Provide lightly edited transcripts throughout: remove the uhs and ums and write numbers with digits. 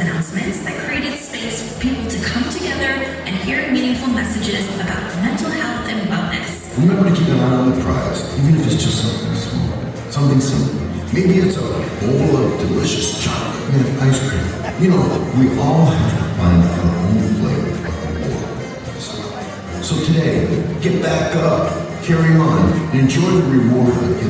announcements that created space for people to come together and hear meaningful messages about mental health and wellness. Remember to keep an eye on the prize, even if it's just something small, something simple. Maybe it's a bowl of delicious chocolate made of ice cream. You know, we all have to find our own flavor of reward. So today, get back up, carry on, and enjoy the reward of it.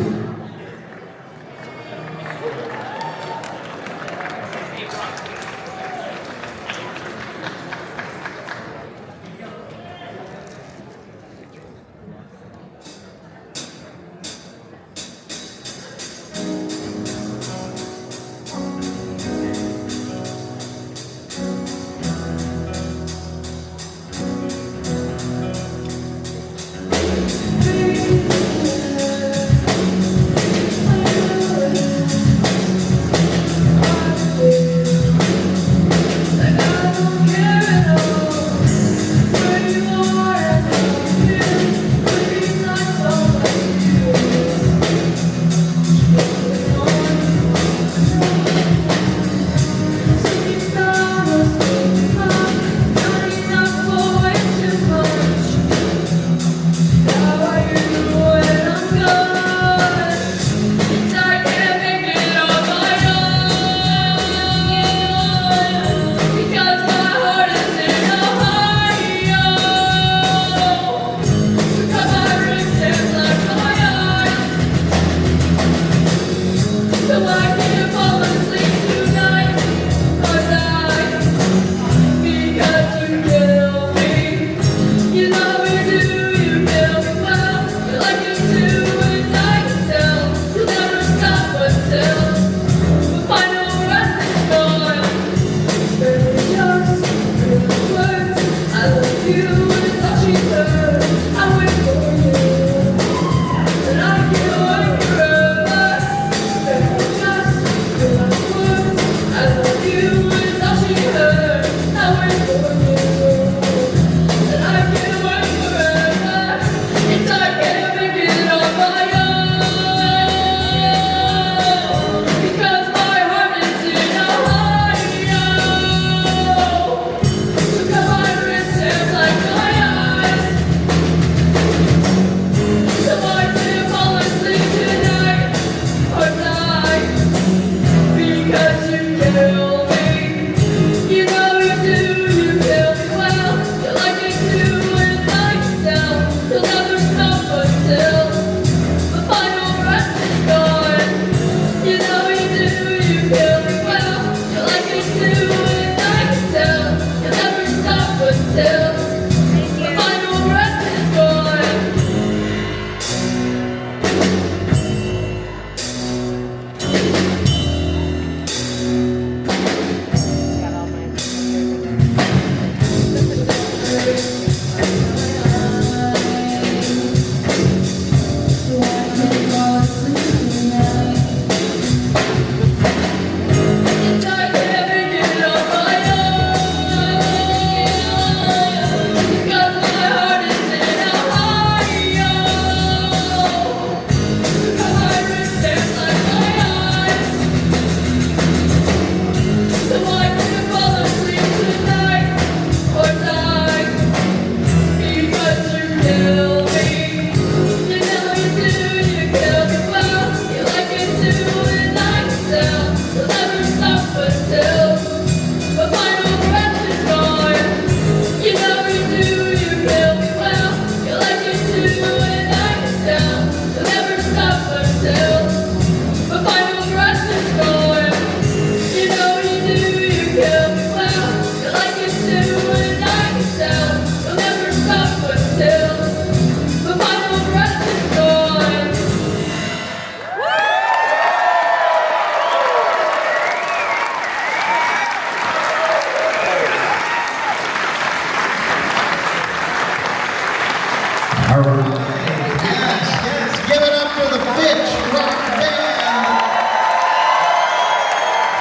Yes, give it up for the Fitch Rock Band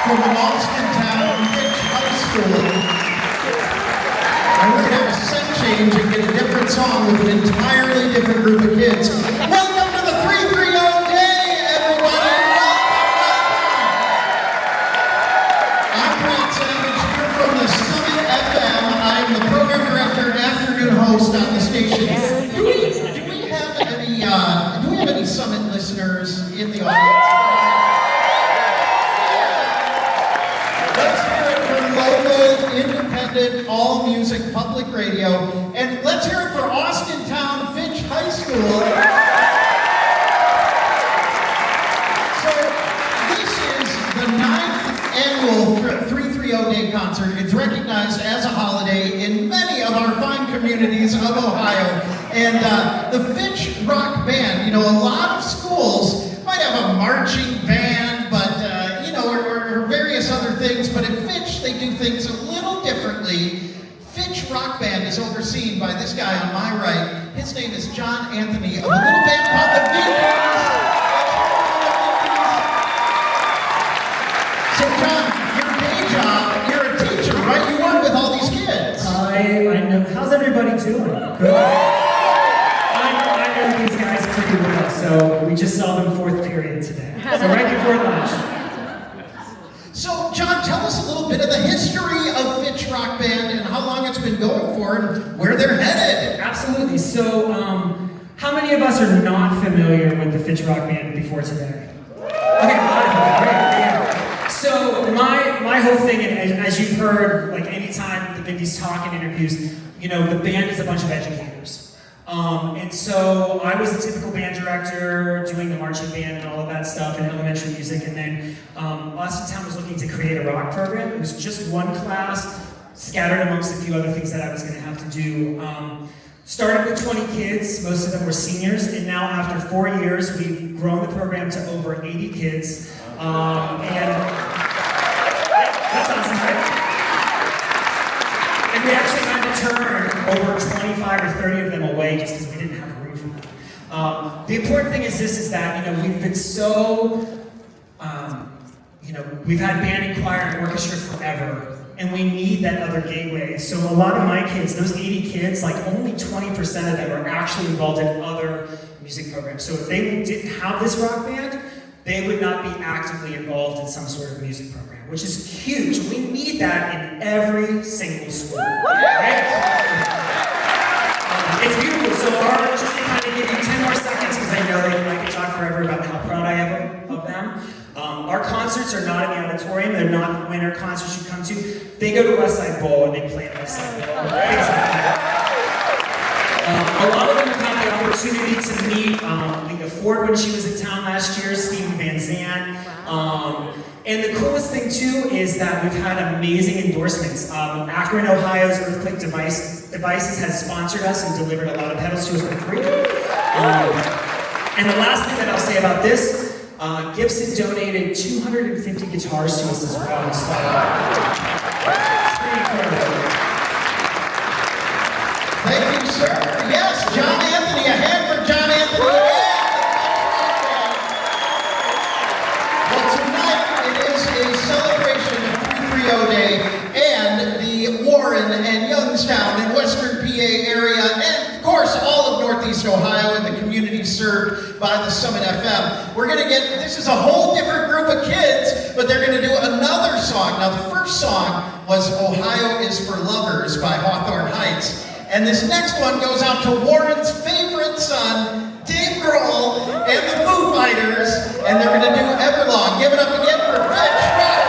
from Austintown Fitch High School. And we're going to have a set change and get a different song with an entirely different group of kids. Welcome to the 330 Day, everybody! Welcome! I'm Brad Savage. progressive, independent, all-music public radio. And let's hear it for Austintown Finch High School. So this is the 9th annual 330 Day concert. It's recognized as a holiday in many of our fine communities of Ohio. And the Finch Rock Band, you know, a lot of schools might have a marching band, but or various other things, but at Finch they do things a little differently. Finch Rock Band is overseen by this guy on my right. His name is John Anthony of a little band called the Vinkies. So John, your day job, you're a teacher, right? You work with all these kids. I know. How's everybody doing? Good. I know these guys pretty well, so we just saw them 4th period today. So right before lunch. So, John, tell us a little bit of the history of Finch Rock Band and how long it's been going for and where they're headed. Absolutely. So, how many of us are not familiar with the Finch Rock Band before today? Okay, a lot of you. Great. Yeah. So, my whole thing, and as you've heard, like anytime the Vindies talk in interviews, you know, the band is a bunch of educators. And so I was the typical band director, doing the marching band and all of that stuff in elementary music, and then Austintown was looking to create a rock program. It was just one class, scattered amongst a few other things that I was going to have to do. Started with 20 kids, most of them were seniors, and now after 4 years, we've grown the program to over 80 kids. That's awesome, right? And we actually had to turn over 25 or 30 of them away just because we didn't have room for them. The important thing is that, you know, we've been so, we've had band and choir and orchestra forever, and we need that other gateway. So a lot of my kids, those 80 kids, like only 20% of them are actually involved in other music programs. So if they didn't have this rock band, they would not be actively involved in some sort of music program, which is huge. We need that in every single school, right? It's beautiful. So just to kind of give you 10 more seconds, because I know that I could talk forever about how proud I am of them. Our concerts are not in the auditorium. They're not the winter concerts you come to. They go to West Side Bowl and they play at West Side Bowl. A lot of them have had the opportunity to meet Lena Ford when she was in town last year, Steven Van Zandt. And the coolest thing too is that we've had amazing endorsements. Akron, Ohio's Earthquake Devices has sponsored us and delivered a lot of pedals to us for free. And the last thing that I'll say about this, Gibson donated 250 guitars to us as well. So it's pretty incredible. Thank you, sir. Yes, John Anthony. A hand for John Anthony. Well, tonight it is a celebration of 330 Day and the Warren and Youngstown and Western PA area, and of course all of Northeast Ohio and the community served by the Summit FM. We're going to this is a whole different group of kids, but they're going to do another song. Now, the first song was Ohio is for Lovers by Hawthorne Heights. And this next one goes out to Warren's favorite son, Dave Grohl, and the Foo Fighters, and they're going to do Everlong. Give it up again for Finch Rock Band!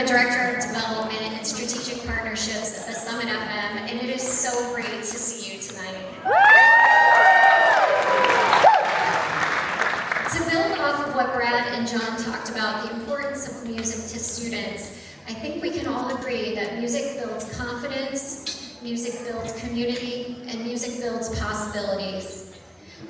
a director of development and strategic partnerships at the Summit FM, and it is so great to see you tonight. To build off of what Brad and John talked about, the importance of music to students, I think we can all agree that music builds confidence, music builds community, and music builds possibilities.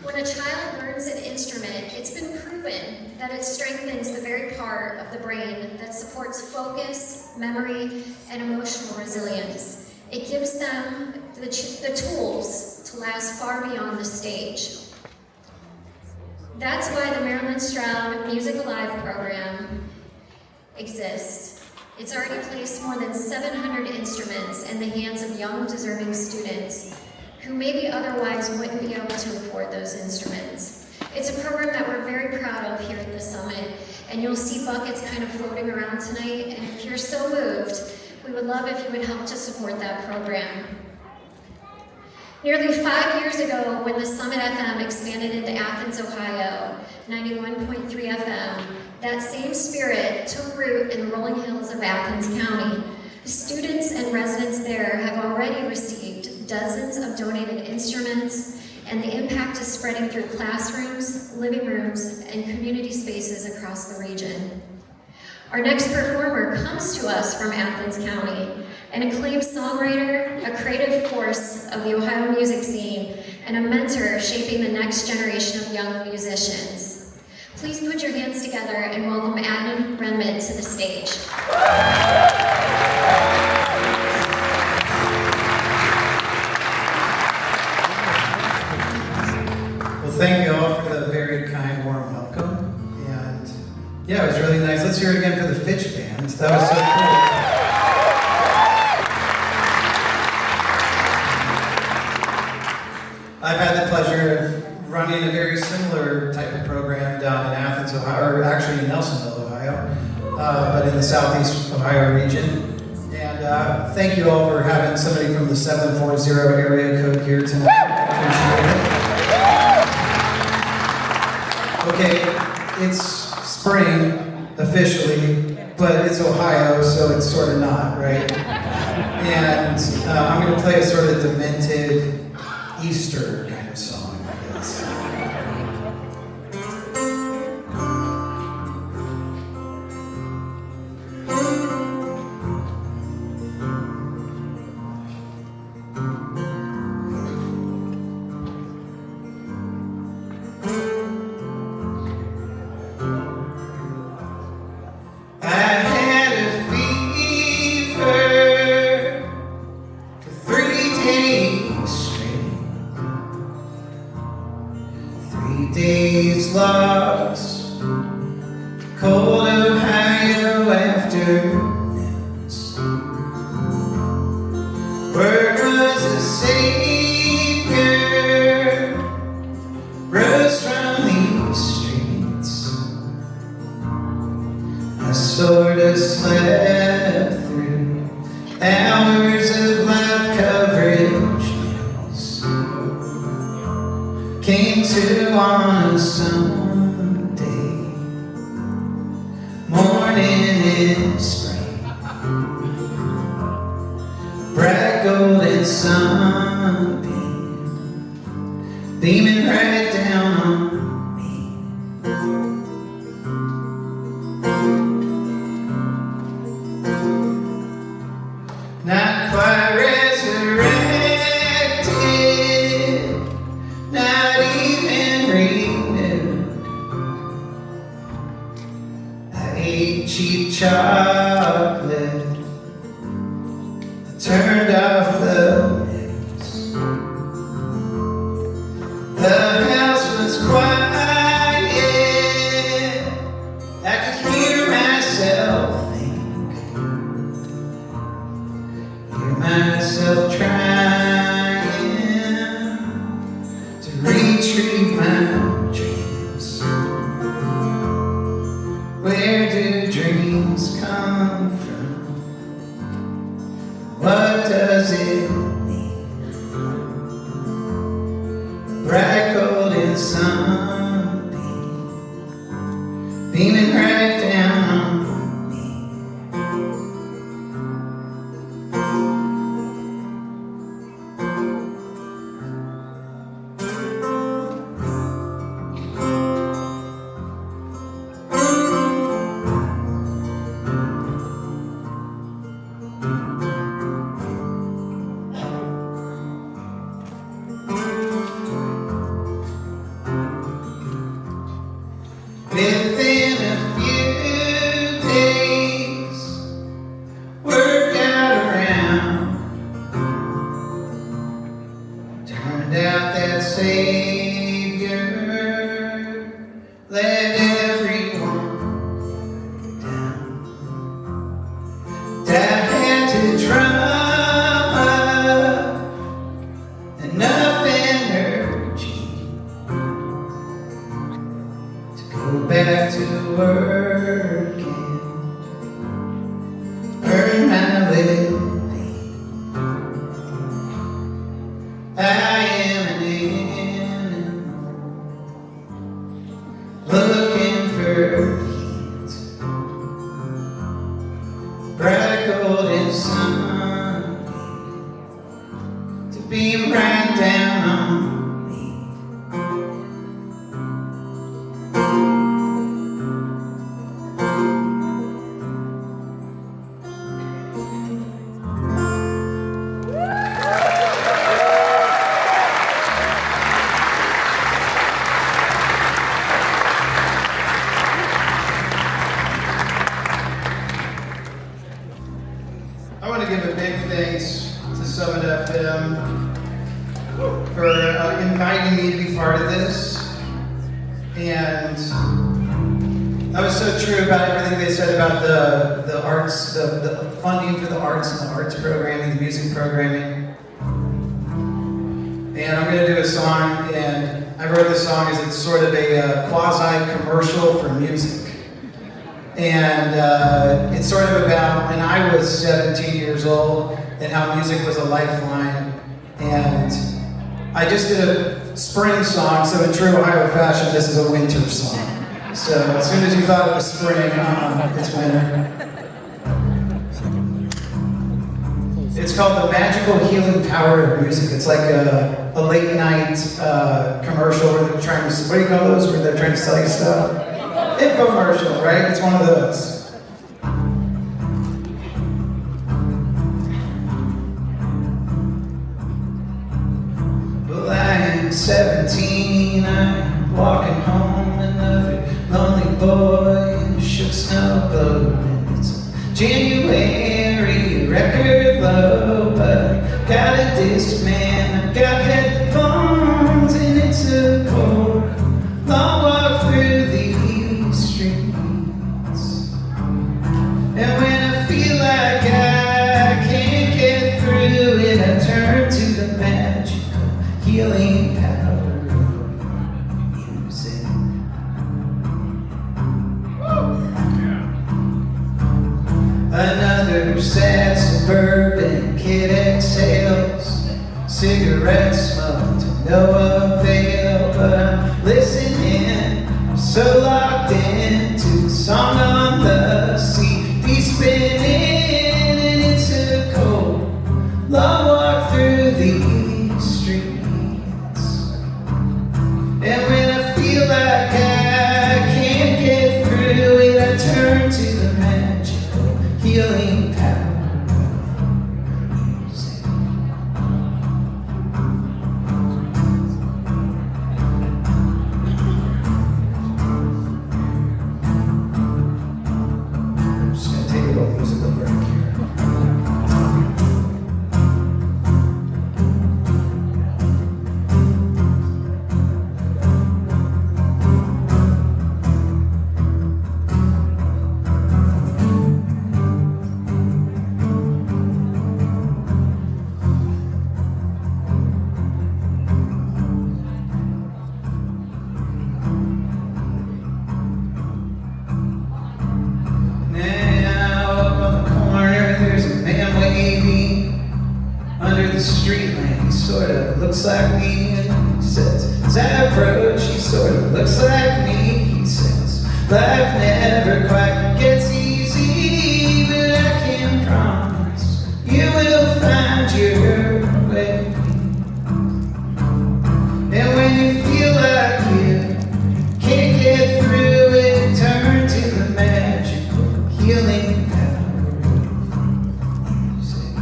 When a child learns an instrument, it's been proven that it strengthens the very part of the brain that supports focus, memory, and emotional resilience. It gives them the tools to last far beyond the stage. That's why the Marilyn Stroud Music Alive program exists. It's already placed more than 700 instruments in the hands of young, deserving students who maybe otherwise wouldn't be able to afford those instruments. It's a program that we're very proud of here at the Summit, and you'll see buckets kind of floating around tonight, and if you're so moved, we would love if you would help to support that program. Nearly 5 years ago, when the Summit FM expanded into Athens, Ohio, 91.3 FM, that same spirit took root in the rolling hills of Athens County. The students and residents there have already received dozens of donated instruments, and the impact is spreading through classrooms, living rooms, and community spaces across the region. Our next performer comes to us from Athens County, an acclaimed songwriter, a creative force of the Ohio music scene, and a mentor shaping the next generation of young musicians. Please put your hands together and welcome Adam Renman to the stage. Thank you all for the very kind, warm welcome. And yeah, it was really nice. Let's hear it again for the Fitch Band. That was so cool. I've had the pleasure of running a very similar type of program down in Athens, Ohio, or actually in Nelsonville, Ohio, but in the southeast Ohio region. And thank you all for having somebody from the 740 area code here tonight. Appreciate it. Okay, it's spring officially, but it's Ohio, so it's sort of not, right? And I'm going to play a sort of demented Easter kind of song, I guess. Days lost, cold Ohio afternoons. Word was a savior rose from these streets. I sort of slept through hours of live coverage. Came to on a Sunday morning in spring, bright golden sunbeam beaming right down on me. Not quite resurrected, not even renewed. I ate cheap chocolate, I turned off the news. The house was quiet, I could hear myself think, hear myself trying to retrieve my dreams. Where do dreams come from? What does it mean? A bright golden sunbeam beaming right down on me. to drama, enough energy to go back to work and earn my living. I am an animal looking for heat, bright golden sun to beam right down on me. I want to give a big thanks to Summit FM for inviting me to be part of this. And that was so true about everything they said about the arts, the funding for the arts and the arts programming, the music programming. And I'm going to do a song, and I wrote this song as it's sort of a quasi-commercial for music. And it's sort of about when I was 17 years old and how music was a lifeline. And I just did a spring song, so in true Ohio fashion, this is a winter song. So as soon as you thought it was spring, it's winter. It's called The Magical Healing Power of Music. It's like a late night commercial where they're trying to, what do you call those, where they're trying to sell you stuff? Infomercial, right? It's one of those. Well, I am 17, I'm walking home, another lonely boy in a shook snow globe. And it's a January record low, but I got a disc man, I've got headphones, and it's a cold, long walk through the streets. And when I feel like I can't get through it, I turn to the magical healing power of music. Another sad suburban kid exhales cigarette smoke to no avail, but I'm listening, I'm so locked into the song on the CD spinning, and it's a cold, long walk through these streets. And when I feel like I can't get through it, I turn to the magical healing power of music. Just gonna take a little musical break here. Now up on the corner, there's a man waving under the street lamp. He sort of looks like me, and he says, as I approach, he sort of looks like me. He says, life never quite gets easy, but I can promise you will find your way. And when you feel like you can't get through it, turn to the magical healing power of music.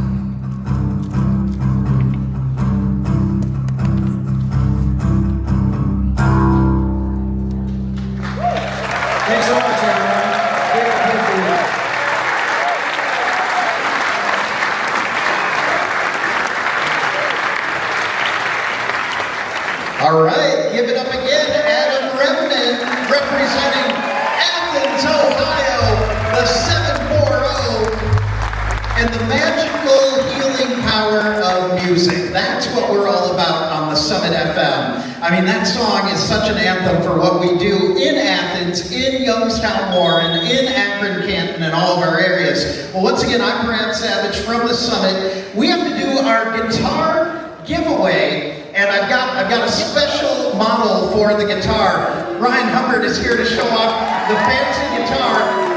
Thanks so much, everyone. Great to play for you. All right, give it up again to Adam Remnant, representing Athens, Ohio, the 740. and the magical healing power of music. That's what we're all about on the Summit FM. I mean, that song is such an anthem for what we do in Athens, in Youngstown, Warren, in Akron, Canton, and all of our areas. Well, once again, I'm Brad Savage from the Summit. We have to do our guitar giveaway, and I've got a special model for the guitar. Ryan Hubbard is here to show off the fancy guitar.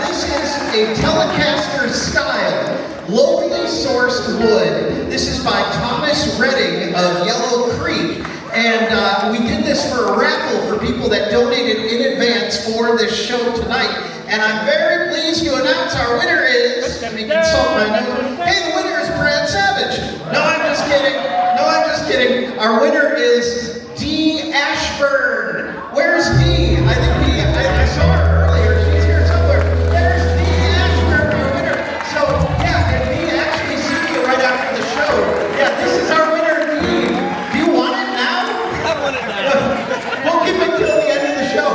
This is a Telecaster style, locally sourced wood. This is by Thomas Redding of Yellow Creek. And we did this for a raffle for people that donated in advance for this show tonight. And I'm very pleased to announce our winner is, let me consult my notes. Hey, the winner is Brad Savage. No, I'm just kidding. No, I'm just kidding. Our winner is Dee Ashburn. Where's Dee? I think Dee, I saw her earlier. She's here somewhere. There's Dee Ashburn, our winner. So, yeah, and Dee actually see you right after the show. Yeah, this is our winner, Dee. Do you want it now? I want it now. We'll keep it till the end of the show.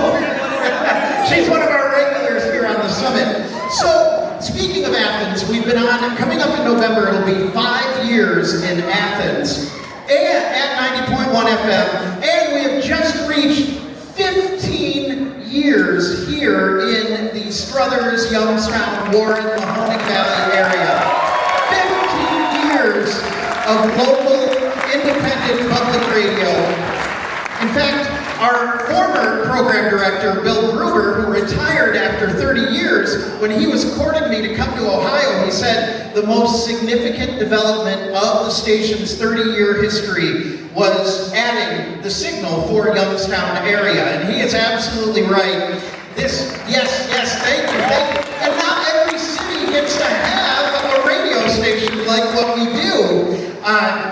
She's one of our regulars here on the Summit. So, speaking of Athens, we've been on, coming up in November, it'll be 5 years in Athens, and at 90.1 FM, and we have just reached 15 years here in the Struthers, Youngstown, Warren, Mahoning Valley area. 15 years of local, independent public radio. In fact, our former program director, Bill Gruber, who retired after 30 years, when he was courting me to come to Ohio, he said the most significant development of the station's 30-year history was adding the signal for Youngstown area. And he is absolutely right. Yes, thank you. And not every city gets to have a radio station like what we do.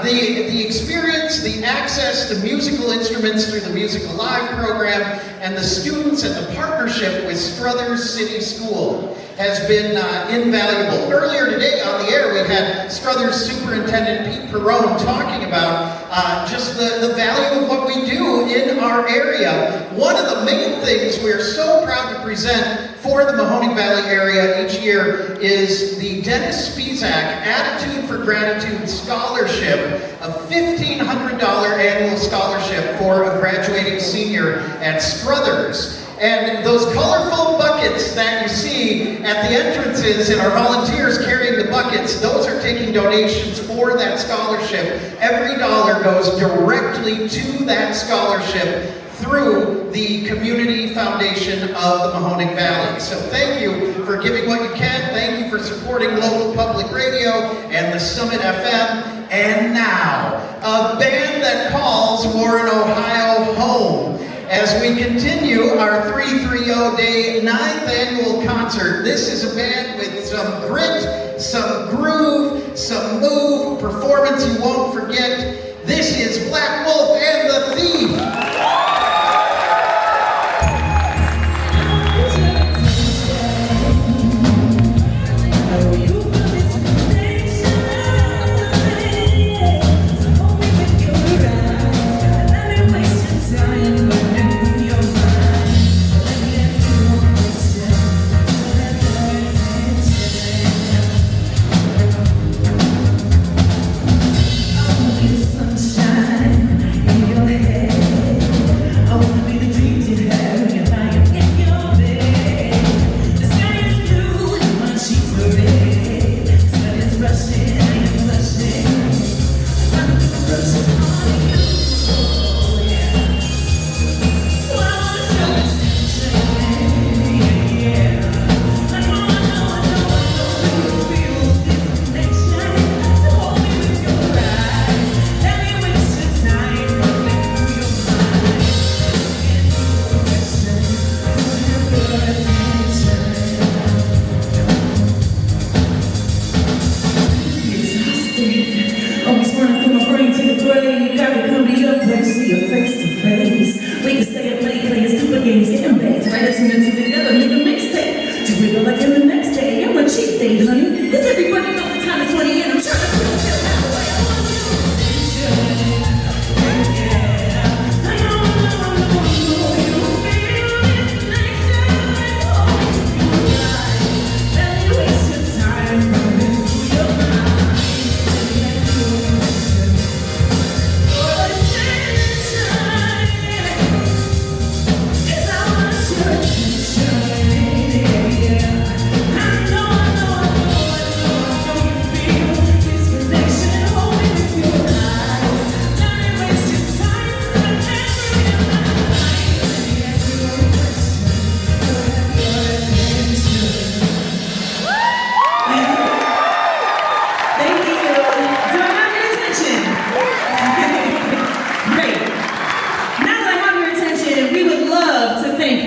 The experience, the access to musical instruments through the Music Alive program, and the students and the partnership with Struthers City School has been invaluable. Earlier today on the air, we had Struthers Superintendent Pete Perrone talking about just the value of what we do in our area. One of the main things we're so proud to present for the Mahoning Valley area each year is the Dennis Spizak Attitude for Gratitude Scholarship, a $1,500 annual scholarship for a graduating senior at Struthers. And those colorful buckets that you see at the entrances and our volunteers carrying the buckets, those are taking donations for that scholarship. Every dollar goes directly to that scholarship through the Community Foundation of the Mahoning Valley. So thank you for giving what you can. Thank you for supporting local public radio and the Summit FM. And now, a band that calls Warren, Ohio home. As we continue our 330 Day 9th annual concert, this is a band with some grit, some groove, some move, performance you won't forget. This is Black Wolf and the Thief.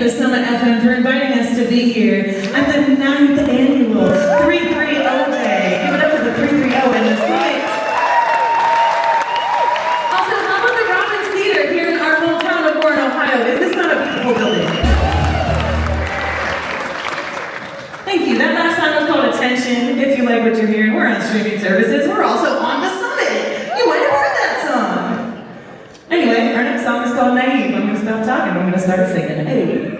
to Summit FM for inviting us to be here at the 9th annual 330 Day. Give it up for the 330 and the Summit. Also, how about the Robbins Theater here in our hometown of Warren, Ohio? Is this not a beautiful building? Thank you. That last song was called Attention. If you like what you're hearing, we're on streaming services. We're also on the Summit. You might have heard that song. Anyway, our next song is called Naive. I'm going to stop talking. I'm going to start singing. Hey.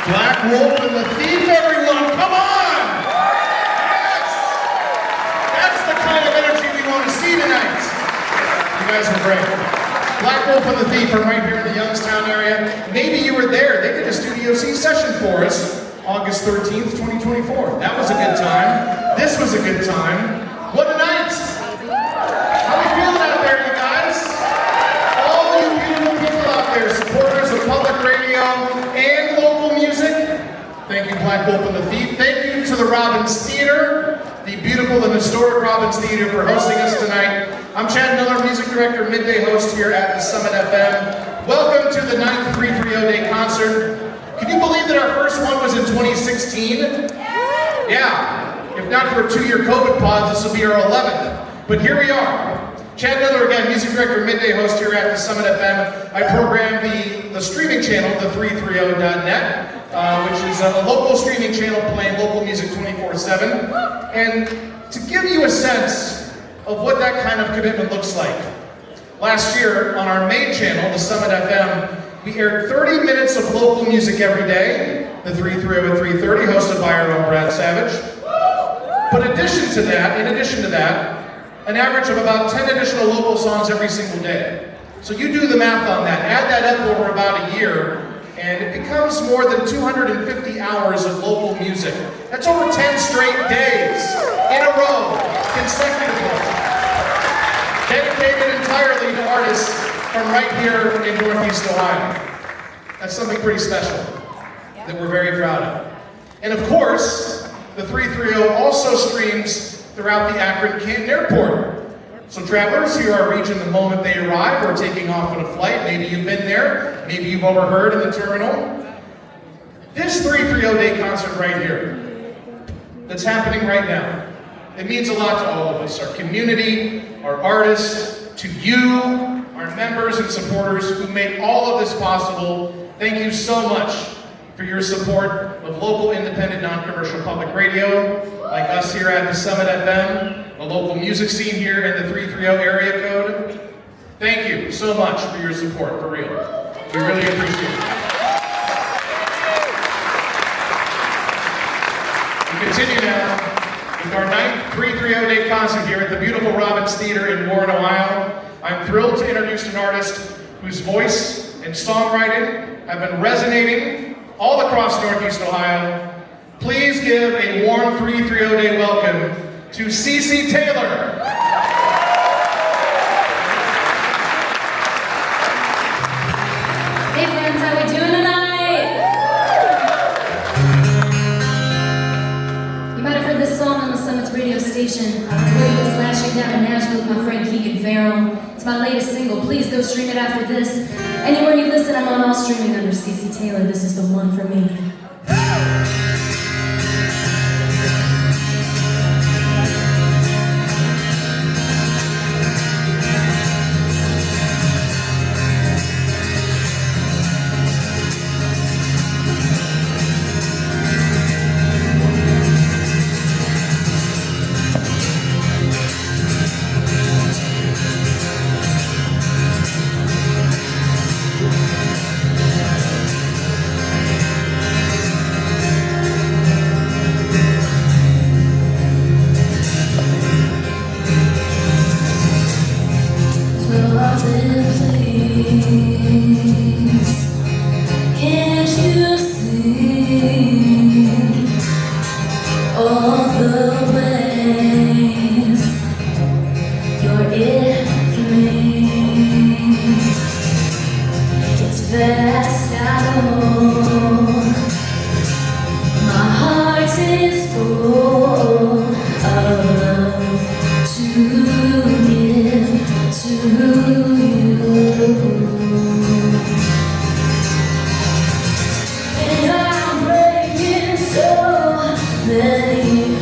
Black Wolf and the Thief, everyone, come on! Yes! That's the kind of energy we want to see tonight. You guys are great. Black Wolf and the Thief are right here in the Youngstown area. Maybe you were there. They did a Studio C session for us August 13th, 2024. That was a good time. This was a good time. What a night! How we feeling out there, you guys? All you beautiful people out there, supporters of public radio and local music. Thank you, Black Wolf and the Thief. Thank you to the Robbins Theater, the beautiful and historic Robbins Theater, for hosting us tonight. I'm Chad Miller, music director, midday host here at the Summit FM. Welcome to the 9th 330 Day concert. Can you believe that our first one was in 2016? Yeah. If not for a 2-year COVID pause, this will be our 11th. But here we are. Chad Miller again, music director, midday host here at the Summit FM. I program the streaming channel, the 330.net, which is a local streaming channel playing local music 24/7. And to give you a sense of what that kind of commitment looks like, last year on our main channel, the Summit FM, we aired 30 minutes of local music every day, the 330 at 3:30, hosted by our own Brad Savage. But in addition to that, an average of about 10 additional local songs every single day. So you do the math on that, add that up over about a year, and it becomes more than 250 hours of local music. That's over 10 straight days in a row, consecutively. Dedicated entirely to artists from right here in Northeast Ohio. That's something pretty special that we're very proud of. And of course, the 330 also streams throughout the Akron-Canton Airport. So travelers hear our region the moment they arrive or taking off on a flight. Maybe you've been there, maybe you've overheard in the terminal. This 330 Day concert right here, that's happening right now, it means a lot to all of us, our community, our artists, to you, our members and supporters who make all of this possible. Thank you so much for your support of local, independent, non-commercial public radio, like us here at the Summit FM, the local music scene here in the 330 area code. Thank you so much for your support, for real. We really appreciate it. We continue now with our 9th 330 Day concert here at the beautiful Robbins Theater in Warren, Ohio. I'm thrilled to introduce an artist whose voice and songwriting have been resonating all across Northeast Ohio. Please give a warm 330 Day welcome to CeCe Taylor. Hey friends, how we doing tonight? You might have heard this song on the Summit's radio station. I recorded this last year down in Nashville with my friend Keegan Farrell. It's my latest single. Please go stream it after this. Anywhere you listen, I'm on all streaming under CeCe Taylor. This is the one for me. Many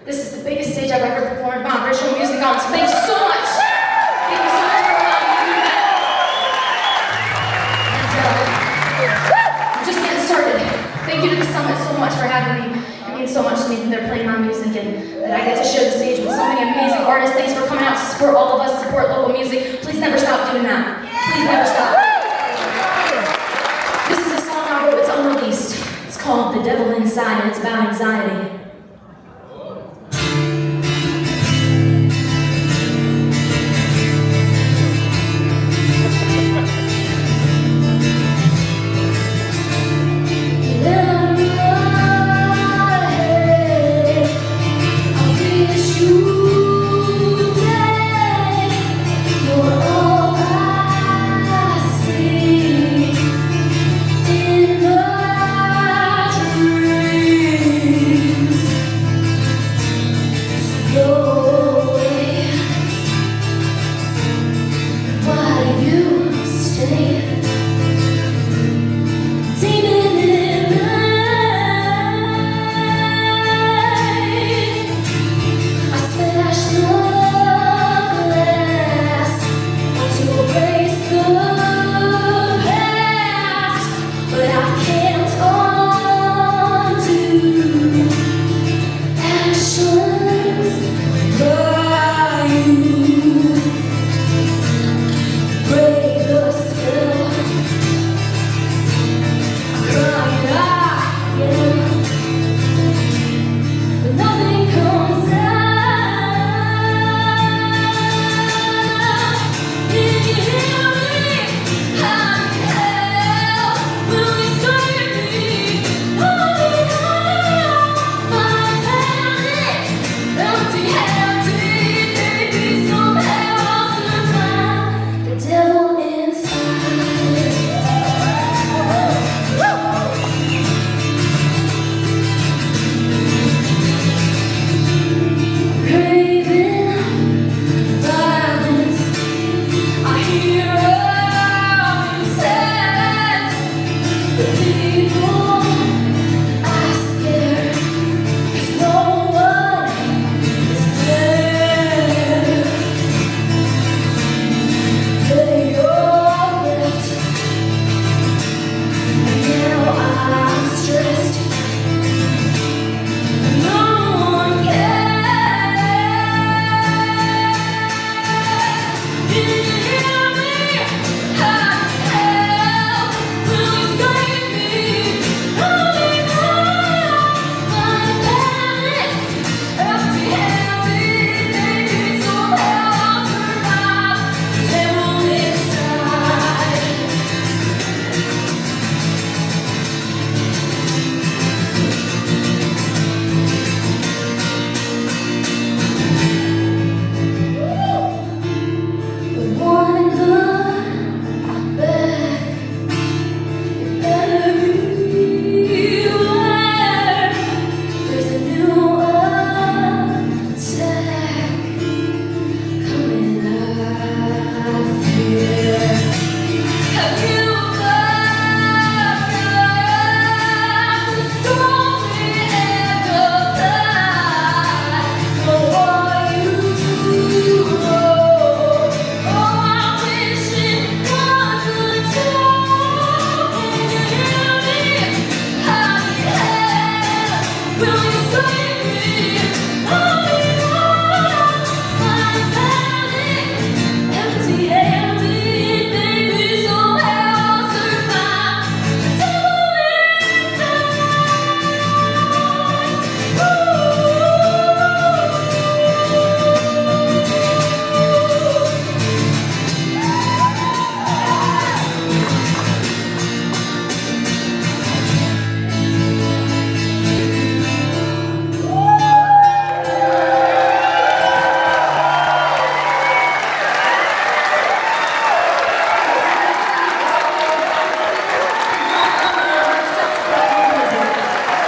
This is the biggest stage I've ever performed my original music on, so thank you so much. Thank you so much for allowing me to do that. And, I'm just getting started. Thank you to the Summit so much for having me. It means so much to me that they're playing my music and that I get to share the stage with so many amazing artists. Thanks for coming out to support all of us, support local music. Please never stop doing that. Please never stop. This is a song I wrote, it's unreleased. It's called The Devil Inside, and it's about anxiety.